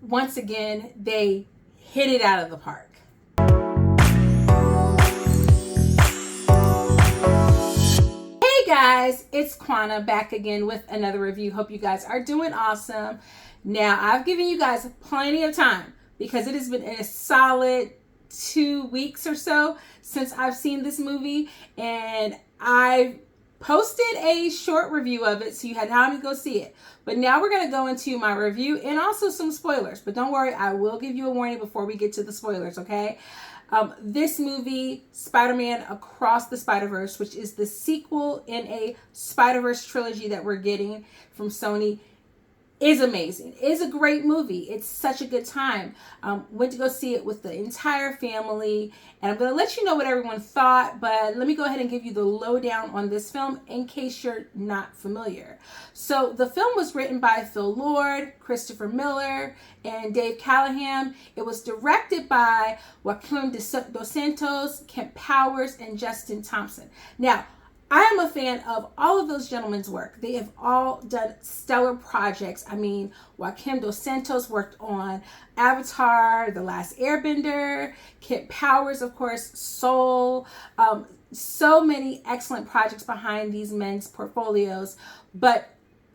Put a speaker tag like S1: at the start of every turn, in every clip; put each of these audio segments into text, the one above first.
S1: once again, they hit it out of the park. Hey guys, it's Quana back again with another review. Hope you guys are doing awesome. Now, I've given you guys plenty of time because it has been a solid 2 weeks or so since I've seen this movie, and I posted a short review of it so you had time to go see it. But now we're going to go into my review and also some spoilers. But don't worry, I will give you a warning before we get to the spoilers, okay? This movie, Spider-Man Across the Spider-Verse, which is the sequel in a Spider-Verse trilogy that we're getting from Sony, is amazing. It is a great movie. It's such a good time. Went to go see it with the entire family, and I'm going to let you know what everyone thought, but let me go ahead and give you the lowdown on this film in case you're not familiar. So the film was written by Phil Lord, Christopher Miller, and Dave Callahan. It was directed by Joaquin Dos Santos, Kent Powers, and Justin Thompson. Now, I am a fan of all of those gentlemen's work. They have all done stellar projects. I mean, Joaquin Dos Santos worked on Avatar, The Last Airbender, Kent Powers, of course, Soul. So many excellent projects behind these men's portfolios. But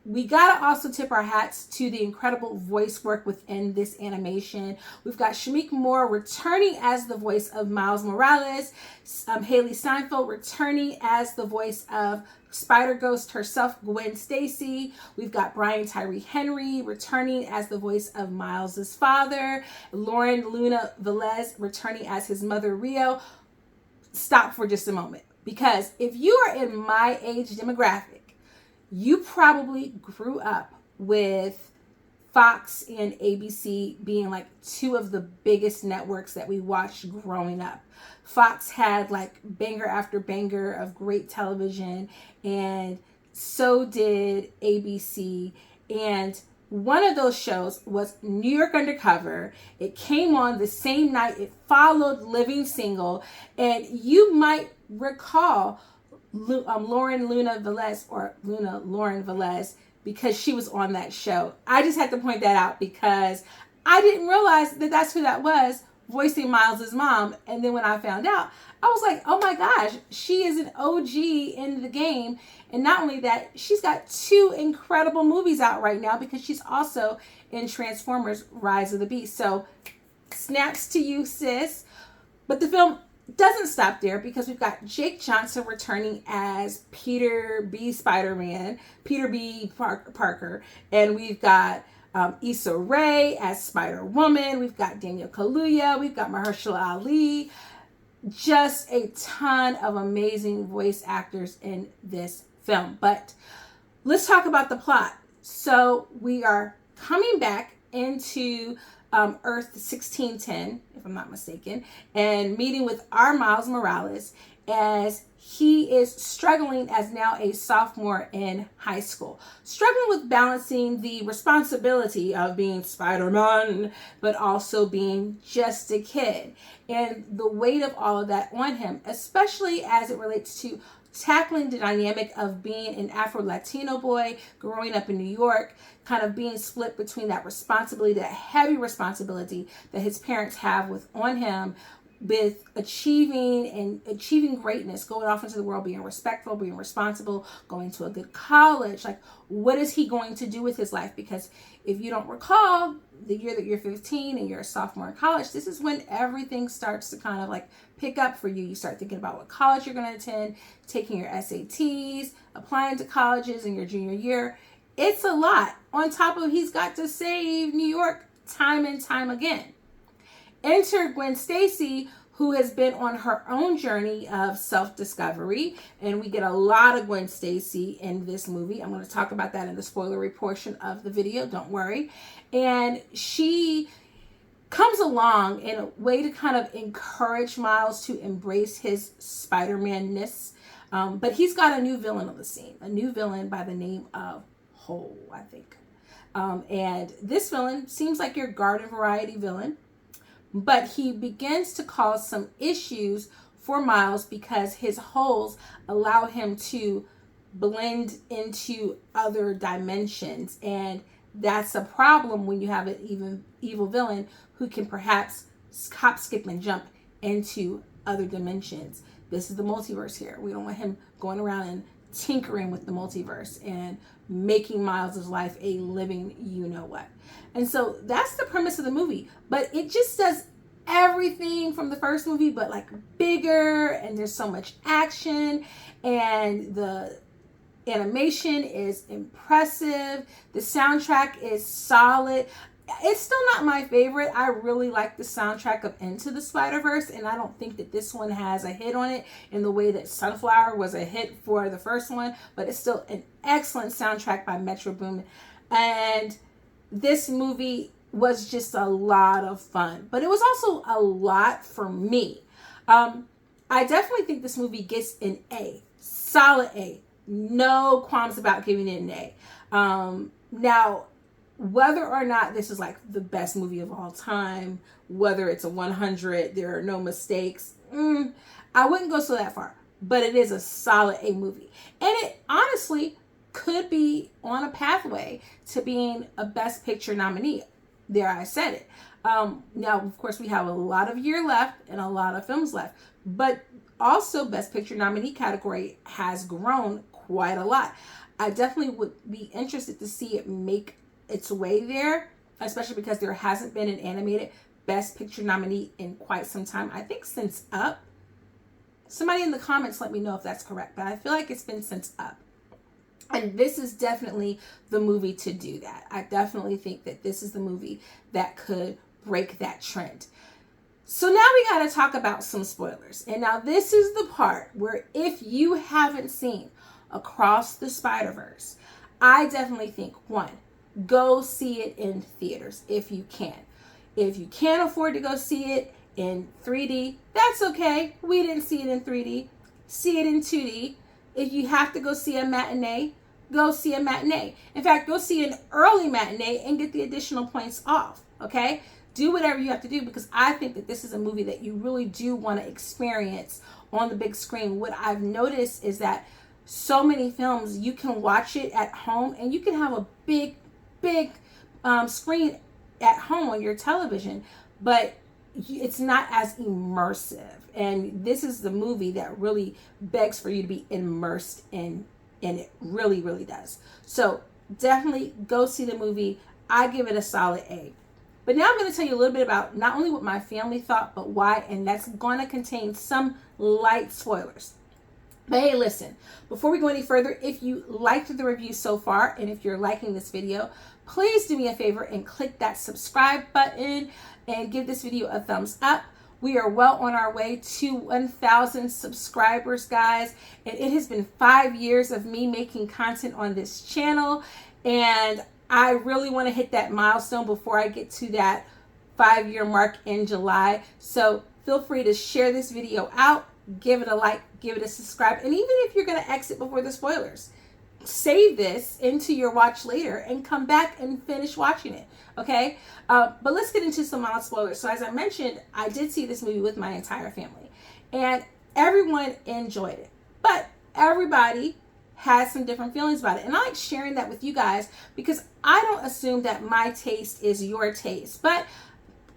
S1: we gotta also tip our hats to the incredible voice work within this animation. We've got Shameik Moore returning as the voice of Miles Morales, Haley Steinfeld returning as the voice of Spider-Ghost herself, Gwen Stacy. We've got Brian Tyree Henry returning as the voice of Miles's father, Lauren Luna Velez returning as his mother, Rio. Stop for just a moment, because if you are in my age demographic, you probably grew up with Fox and ABC being like two of the biggest networks that we watched growing up. Fox had like banger after banger of great television, and so did ABC. And one of those shows was New York Undercover. It came on the same night. It followed Living Single. And you might recall Lauren Luna Velez, or Lauren Velez, because she was on that show. I just had to point that out because I didn't realize that that's who that was, voicing Miles's mom. And then when I found out, I was like, oh my gosh, she is an OG in the game. And not only that, she's got 2 incredible movies out right now because she's also in Transformers Rise of the Beast. So snaps to you, sis. But the film doesn't stop there, because we've got Jake Johnson returning as Peter B. Spider-Man, Peter B. Parker, and we've got Issa Rae as Spider-Woman. We've got Daniel Kaluuya. We've got Mahershala Ali. Just a ton of amazing voice actors in this film. But let's talk about the plot. So we are coming back into Earth 1610, if I'm not mistaken, and meeting with our Miles Morales as he is struggling as now a sophomore in high school, struggling with balancing the responsibility of being Spider-Man, but also being just a kid, and the weight of all of that on him, especially as it relates to tackling the dynamic of being an Afro-Latino boy growing up in New York, kind of being split between that responsibility, that heavy responsibility that his parents have on him, with achieving greatness, going off into the world, being respectful, being responsible, going to a good college. Like, what is he going to do with his life? Because if you don't recall, the year that you're 15 and you're a sophomore in college, this is when everything starts to kind of like pick up for you. You start thinking about what college you're going to attend, taking your SATs, applying to colleges in your junior year. It's a lot. On top of, he's got to save New York time and time again. Enter Gwen Stacy, who has been on her own journey of self-discovery, and we get a lot of Gwen Stacy in this movie. I'm going to talk about that in the spoilery portion of the video, don't worry. And she comes along in a way to kind of encourage Miles to embrace his Spider-Man-ness, but he's got a new villain on the scene, a new villain by the name of Hole, I think. And this villain seems like your garden variety villain, but he begins to cause some issues for Miles because his holes allow him to blend into other dimensions, and that's a problem when you have an even evil villain who can perhaps hop, skip, and jump into other dimensions. This is the multiverse here. We don't want him going around and tinkering with the multiverse and making Miles' life a living you-know-what. And so that's the premise of the movie. But it just does everything from the first movie, but like bigger, and there's so much action, and the animation is impressive. The soundtrack is solid. It's still not my favorite. I really like the soundtrack of Into the Spider-Verse, and I don't think that this one has a hit on it in the way that Sunflower was a hit for the first one, but it's still an excellent soundtrack by Metro Boomin. And this movie was just a lot of fun, but it was also a lot for me. I definitely think this movie gets an A, solid A. No qualms about giving it an A. Now, whether or not this is like the best movie of all time, whether it's a 100, there are no mistakes, I wouldn't go so that far. But it is a solid A movie. And it honestly could be on a pathway to being a Best Picture nominee. There, I said it. Now, of course, we have a lot of year left and a lot of films left. But also, Best Picture nominee category has grown quite a lot. I definitely would be interested to see it make its way there, especially because there hasn't been an animated Best Picture nominee in quite some time. I think since Up. Somebody in the comments let me know if that's correct, but I feel like it's been since Up. And this is definitely the movie to do that. I definitely think that this is the movie that could break that trend. So now we got to talk about some spoilers. And now this is the part where if you haven't seen Across the Spider-Verse, I definitely think, one, go see it in theaters if you can. If you can't afford to go see it in 3D, that's okay. We didn't see it in 3D. See it in 2D. If you have to go see a matinee, go see a matinee. In fact, go see an early matinee and get the additional points off, okay? Do whatever you have to do, because I think that this is a movie that you really do want to experience on the big screen. What I've noticed is that so many films, you can watch it at home and you can have a big screen at home on your television, but it's not as immersive. And this is the movie that really begs for you to be immersed in it. Really, really does. So definitely go see the movie. I give it a solid A. But now I'm going to tell you a little bit about not only what my family thought, but why, and that's going to contain some light spoilers. But hey, listen, before we go any further, if you liked the review so far, and if you're liking this video, please do me a favor and click that subscribe button and give this video a thumbs up. We are well on our way to 1,000 subscribers, guys. And it has been 5 years of me making content on this channel. And I really want to hit that milestone before I get to that 5-year mark in July. So feel free to share this video out, give it a like, give it a subscribe. And even if you're going to exit before the spoilers, save this into your watch later and come back and finish watching it. Okay. But let's get into some mild spoilers. So as I mentioned, I did see this movie with my entire family and everyone enjoyed it, but everybody has some different feelings about it. And I like sharing that with you guys because I don't assume that my taste is your taste, but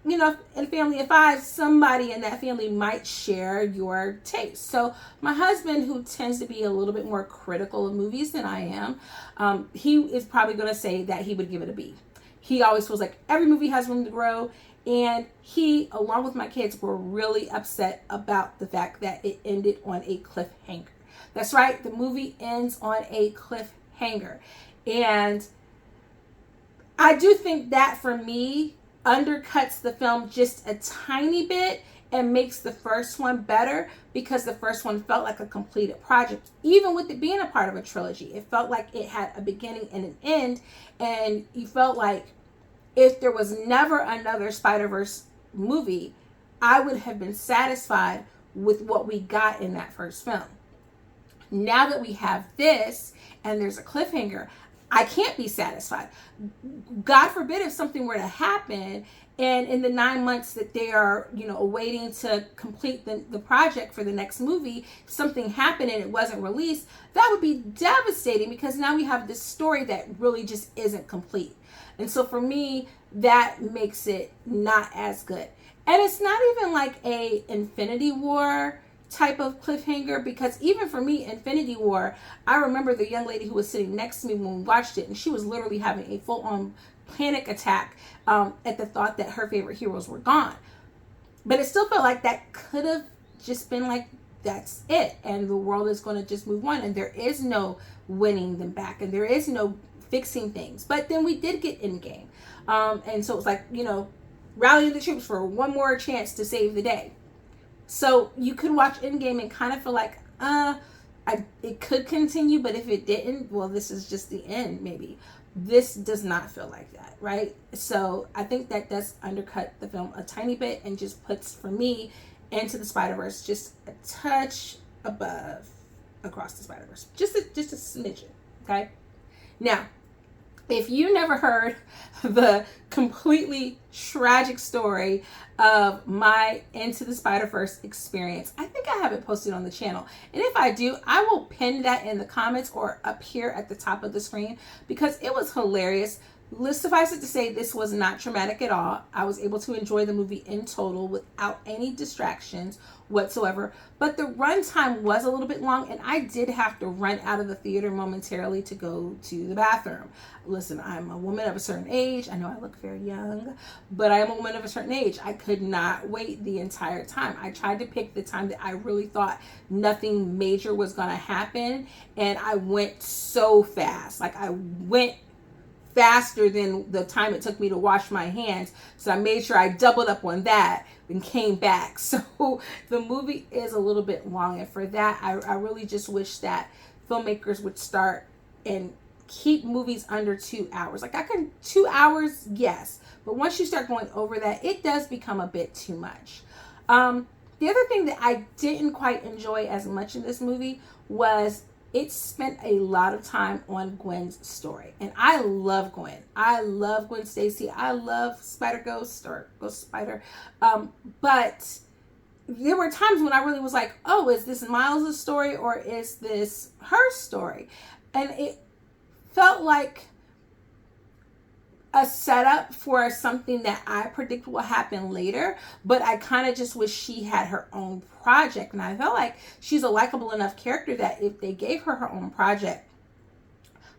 S1: you know, in a family of 5, somebody in that family might share your taste. So my husband, who tends to be a little bit more critical of movies than I am, he is probably going to say that he would give it a B. He always feels like every movie has room to grow. And he, along with my kids, were really upset about the fact that it ended on a cliffhanger. That's right. The movie ends on a cliffhanger. And I do think that, for me, undercuts the film just a tiny bit and makes the first one better, because the first one felt like a completed project. Even with it being a part of a trilogy, it felt like it had a beginning and an end, and you felt like if there was never another Spider-Verse movie, I would have been satisfied with what we got in that first film. Now that we have this and there's a cliffhanger, I can't be satisfied. God forbid if something were to happen and in the 9 months that they are, awaiting to complete the project for the next movie, if something happened and it wasn't released, that would be devastating because now we have this story that really just isn't complete. And so for me, that makes it not as good. And it's not even like a Infinity War type of cliffhanger, because even for me, Infinity War, I remember the young lady who was sitting next to me when we watched it, and she was literally having a full-on panic attack at the thought that her favorite heroes were gone. But it still felt like that could have just been like, that's it, and the world is going to just move on, and there is no winning them back, and there is no fixing things. But then we did get Endgame, and so it was like, rallying the troops for one more chance to save the day. So you could watch Endgame and kind of feel like, it could continue, but if it didn't, well, this is just the end, maybe. This does not feel like that, right? So I think that does undercut the film a tiny bit and just puts, for me, Into the Spider-Verse just a touch above Across the Spider-Verse. Just a smidgen, okay? Now, if you never heard the completely tragic story of my Into the Spider-Verse experience, I think I have it posted on the channel. And if I do, I will pin that in the comments or up here at the top of the screen because it was hilarious. Let's suffice it to say, this was not traumatic at all. I was able to enjoy the movie in total without any distractions whatsoever. But the runtime was a little bit long, and I did have to run out of the theater momentarily to go to the bathroom. Listen, I'm a woman of a certain age. I know I look very young, but I am a woman of a certain age. I could not wait the entire time. I tried to pick the time that I really thought nothing major was going to happen, and I went so fast. Like, I went faster than the time it took me to wash my hands. So I made sure I doubled up on that and came back. So the movie is a little bit long. And for that, I really just wish that filmmakers would start and keep movies under 2 hours. Like 2 hours, yes. But once you start going over that, it does become a bit too much. The other thing that I didn't quite enjoy as much in this movie was it spent a lot of time on Gwen's story. And I love Gwen. I love Gwen Stacy. I love Spider-Ghost or Ghost Spider. But there were times when I really was like, oh, is this Miles' story or is this her story? And it felt like a setup for something that I predict will happen later, but I kind of just wish she had her own project. And I felt like she's a likable enough character that if they gave her her own project,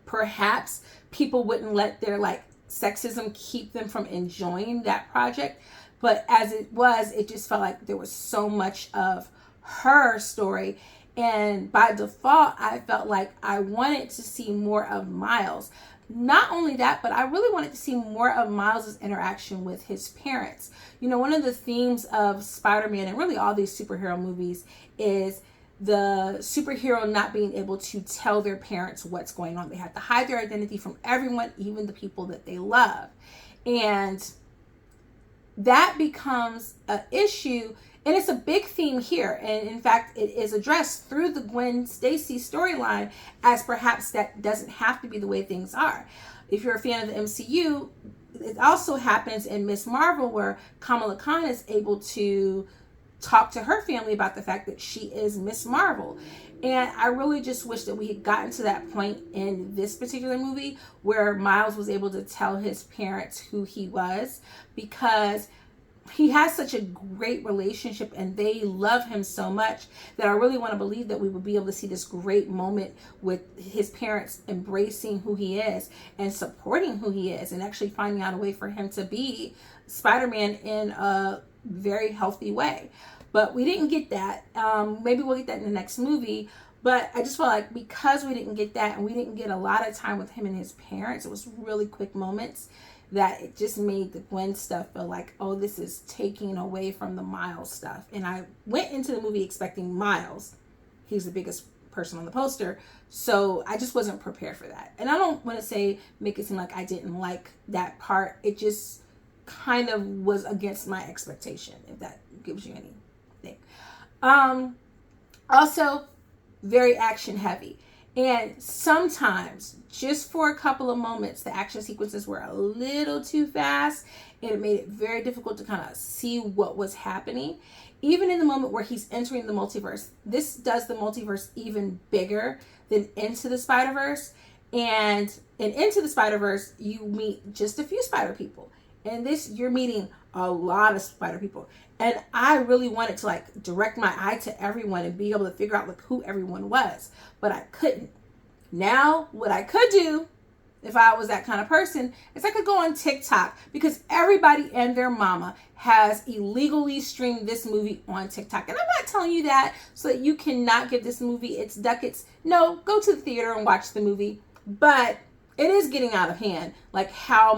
S1: perhaps people wouldn't let their sexism keep them from enjoying that project. But as it was, it just felt like there was so much of her story. And by default, I felt like I wanted to see more of Miles. Not only that, but I really wanted to see more of Miles' interaction with his parents. One of the themes of Spider-Man and really all these superhero movies is the superhero not being able to tell their parents what's going on. They have to hide their identity from everyone, even the people that they love. And that becomes an issue. And it's a big theme here. And in fact, it is addressed through the Gwen Stacy storyline as perhaps that doesn't have to be the way things are. If you're a fan of the MCU, it also happens in Ms. Marvel where Kamala Khan is able to talk to her family about the fact that she is Ms. Marvel. And I really just wish that we had gotten to that point in this particular movie where Miles was able to tell his parents who he was, because he has such a great relationship and they love him so much that I really want to believe that we would be able to see this great moment with his parents embracing who he is and supporting who he is and actually finding out a way for him to be Spider-Man in a very healthy way. But we didn't get that. Maybe we'll get that in the next movie. But I just felt like because we didn't get that and we didn't get a lot of time with him and his parents, it was really quick moments, that it just made the Gwen stuff feel like, oh, this is taking away from the Miles stuff. And I went into the movie expecting Miles. He's the biggest person on the poster. So I just wasn't prepared for that. And I don't want to make it seem like I didn't like that part. It just kind of was against my expectation, if that gives you anything. Also, very action heavy. And sometimes, just for a couple of moments, the action sequences were a little too fast, and it made it very difficult to kind of see what was happening. Even in the moment where he's entering the multiverse, this does the multiverse even bigger than Into the Spider-Verse. And in Into the Spider-Verse, you meet just a few spider people. And this, you're meeting a lot of spider people. And I really wanted to like direct my eye to everyone and be able to figure out like who everyone was. But I couldn't. Now, what I could do, if I was that kind of person, is I could go on TikTok, because everybody and their mama has illegally streamed this movie on TikTok. And I'm not telling you that so that you cannot give this movie its ducats. No, go to the theater and watch the movie. But it is getting out of hand, like how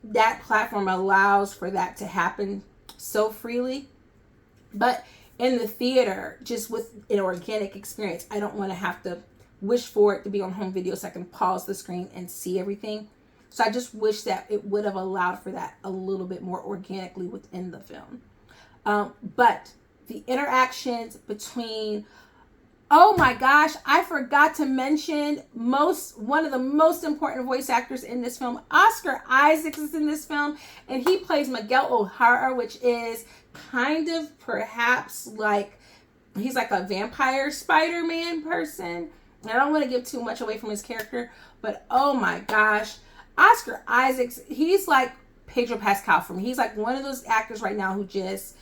S1: that platform allows for that to happen so freely. But in the theater, just with an organic experience, I don't want to have to wish for it to be on home video so I can pause the screen and see everything. So I just wish that it would have allowed for that a little bit more organically within the film. But the interactions between, oh my gosh, I forgot to mention one of the most important voice actors in this film. Oscar Isaac is in this film, and he plays Miguel O'Hara, which is kind of perhaps like, he's like a vampire Spider-Man person. I don't want to give too much away from his character, but oh my gosh, Oscar Isaac, he's like Pedro Pascal for me. He's like one of those actors right now who just,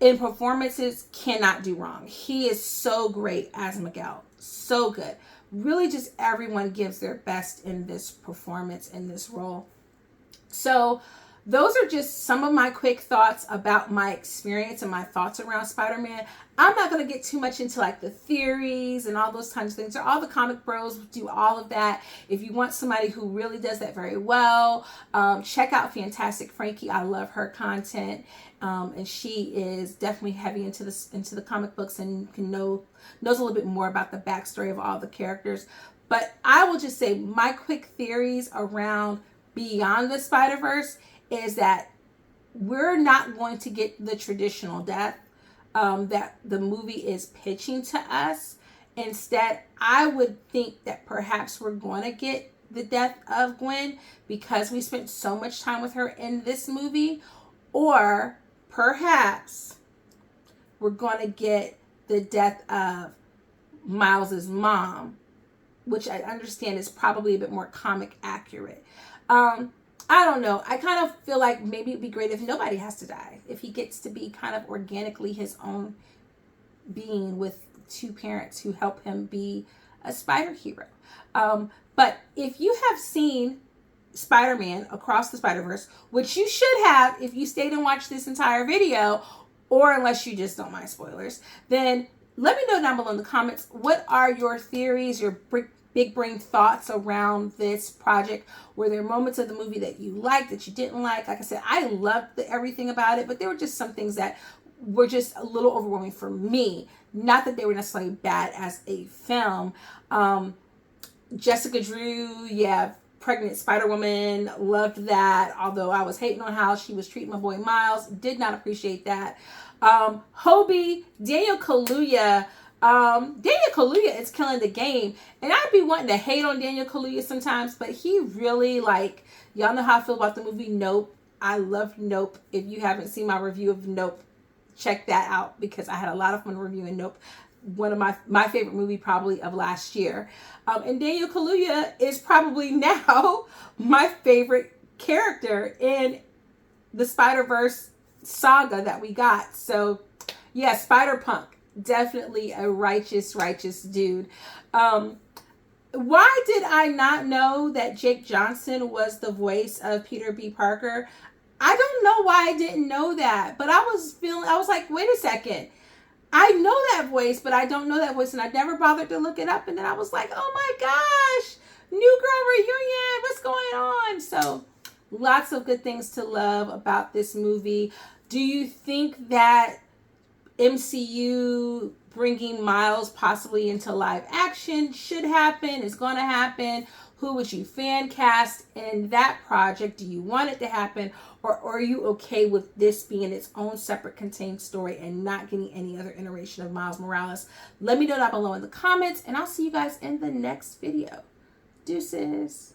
S1: in performances, cannot do wrong. He is so great as Miguel. So good. Really just everyone gives their best in this performance, in this role. So those are just some of my quick thoughts about my experience and my thoughts around Spider-Man. I'm not going to get too much into like the theories and all those kinds of things. All the comic bros do all of that. If you want somebody who really does that very well, check out Fantastic Frankie. I love her content. And she is definitely heavy into the comic books and knows a little bit more about the backstory of all the characters. But I will just say my quick theories around Beyond the Spider-Verse is that we're not going to get the traditional death that the movie is pitching to us. Instead, I would think that perhaps we're going to get the death of Gwen because we spent so much time with her in this movie. Or perhaps we're going to get the death of Miles's mom, which I understand is probably a bit more comic accurate. I don't know. I kind of feel like maybe it'd be great if nobody has to die. If he gets to be kind of organically his own being with two parents who help him be a spider hero. But if you have seen Spider-Man Across the Spider-Verse, which you should have if you stayed and watched this entire video, or unless you just don't mind spoilers, then let me know down below in the comments, what are your theories, your big brain thoughts around this project? Were there moments of the movie that you liked, that you didn't like? Like I said, I loved everything about it, but there were just some things that were just a little overwhelming for me. Not that they were necessarily bad as a film. Jessica Drew, pregnant Spider-Woman, loved that. Although I was hating on how she was treating my boy Miles, did not appreciate that. Hobie, Daniel Kaluuya is killing the game. And I'd be wanting to hate on Daniel Kaluuya sometimes, but he really, y'all know how I feel about the movie Nope. I love Nope. If you haven't seen my review of Nope, check that out because I had a lot of fun reviewing Nope. One of my favorite movie probably of last year. And Daniel Kaluuya is probably now my favorite character in the Spider-Verse saga that we got. So yeah, Spider-Punk, definitely a righteous dude. Why did I not know that Jake Johnson was the voice of Peter B. Parker? I don't know why I didn't know that, but I was like, wait a second. I know that voice, but I don't know that voice, and I never bothered to look it up. And then I was like, oh my gosh, New Girl reunion, what's going on? So lots of good things to love about this movie. Do you think that MCU bringing Miles possibly into live action should happen, is going to happen? Who would you fan cast in that project? Do you want it to happen? Or are you okay with this being its own separate contained story and not getting any other iteration of Miles Morales? Let me know down below in the comments, and I'll see you guys in the next video. Deuces.